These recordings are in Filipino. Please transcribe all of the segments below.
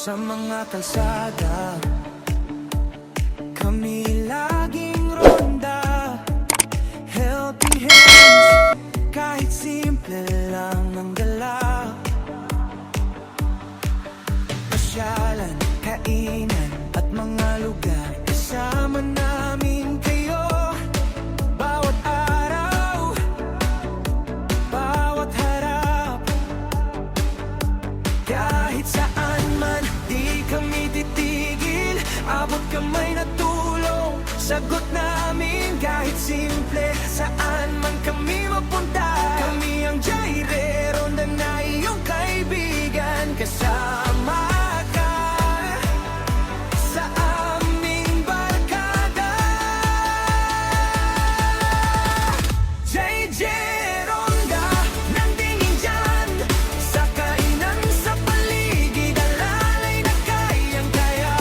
Sa mga kalsada, kami laging ronda. Helping hands, kahit simple lang ang dala. Pasyalan, kainan at mga lugar, kasama namin kayo. Bawat araw, bawat harap, kahit saan man, di kami titigil. Abot kamay na tulong, sagot namin kahit simple. Saan man kami mapunta, kami ang Jairero na iyong kaibigan. Kasama ka sa aming barkada. JJ Ronda, nandingin dyan sa kainan, sa paligid, alalay na kayang-kaya.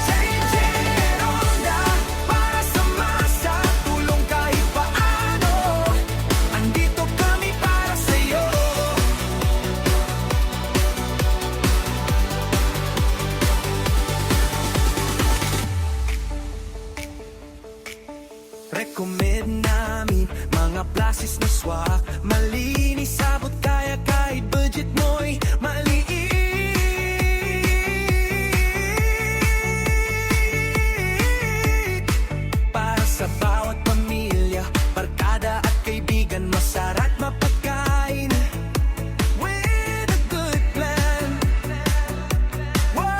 JJ Ronda, para sa masa, tulong kahit paano. Andito kami para sa'yo. Recommend namin mga places na swak, malinis, sabot kaya kahit budget mo'y maliit. Para sa bawat pamilya, barkada at kaibigan, masarap mapagkain with a good plan. Why?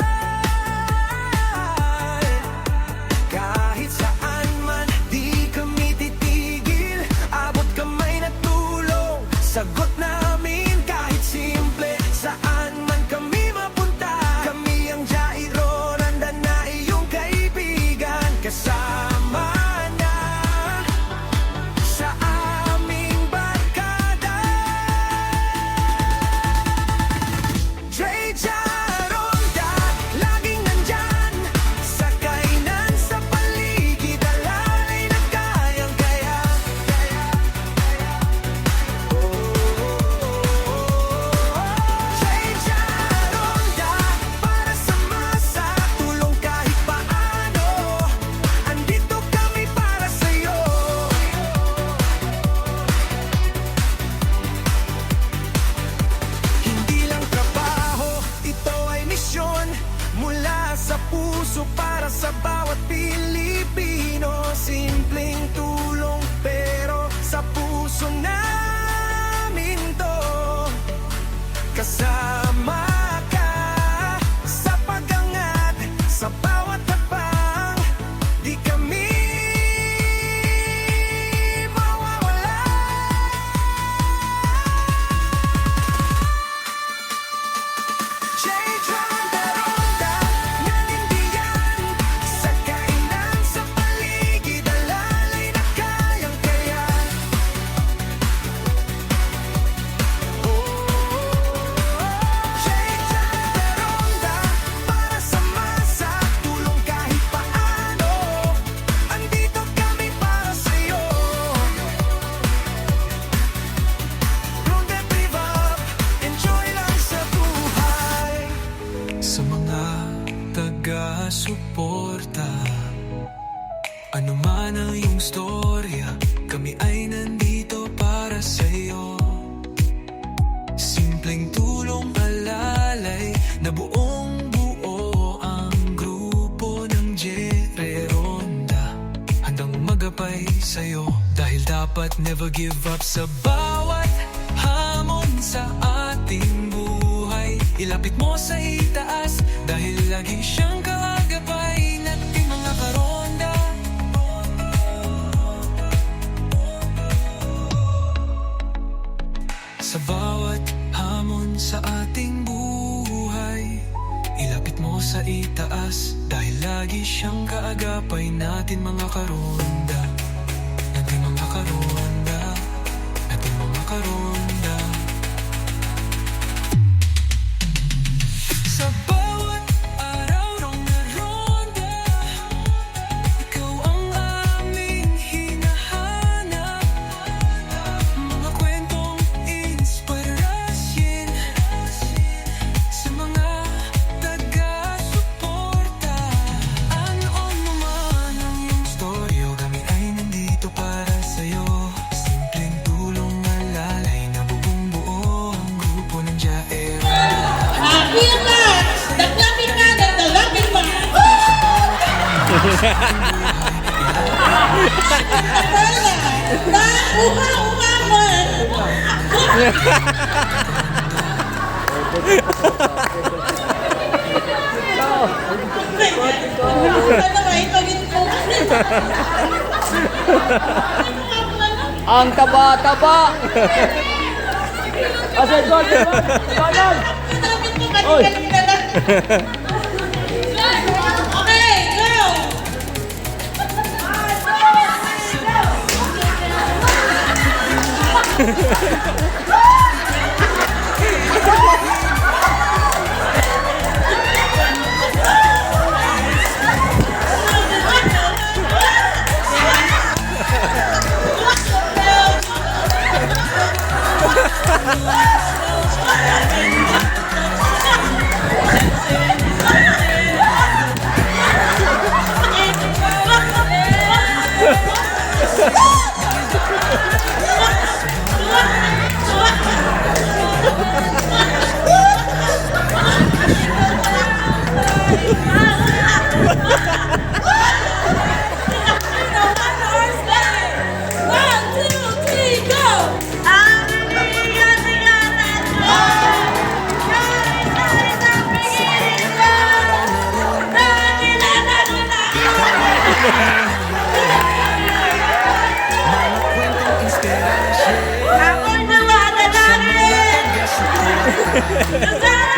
Kahit saan man, di kami titigil. Abot kamay na tulong, sagot namin kahit simple. Saan man kami mapunta, kami ang Jairo, nandan na iyong kaibigan. Kasama na sa aming barkada. JJ Ronda, laging nandyan sa kainan, sa paligid, alalay na kayang-kaya. JJ Ronda, para sa masa, tulong kahit paano. Andito kami para sa'yo. Hindi lang trabaho, ito ay misyon mula sa puso para sa bawat Pilipino. Simpleng tulong pero sa puso namin to. Kasama ka sa pag-angat, sa bawat hakbang, di kami mawawala. JJ Ronda, nanindiyan sa kainan, sa paligid, alalay na kayang-kaya. JJ Ronda, para sa masa, tulong kahit paano. Andito kami para sa'yo. Ronda Priva, enjoy lang sa buhay. Sa mga taga-suporta, ano man ang iyong storya, kami ay nandito para sa'yo. Simpleng tulong, alalay, na buong buo ang grupo ng Jere Ronda. Handang magapay sa'yo, dahil dapat never give up sa bawat hamon sa ating buhay. Ilapit mo sa itaas, dahil lagi siyang kaagapay nating mga karonda. Sa bawat hamon sa ating buhay, ilapit mo sa itaas, dahil lagi siyang kaagapay natin mga karonda. Natin mga karonda, natin mga karonda. Sa bawat araw ng ronda, ikaw ang aming hinahanap. Mga kwentong Ang taba-taba. Asa doon? Doon! Oy! Okay, go! Inspirasyon Ako na madalarin! Kasama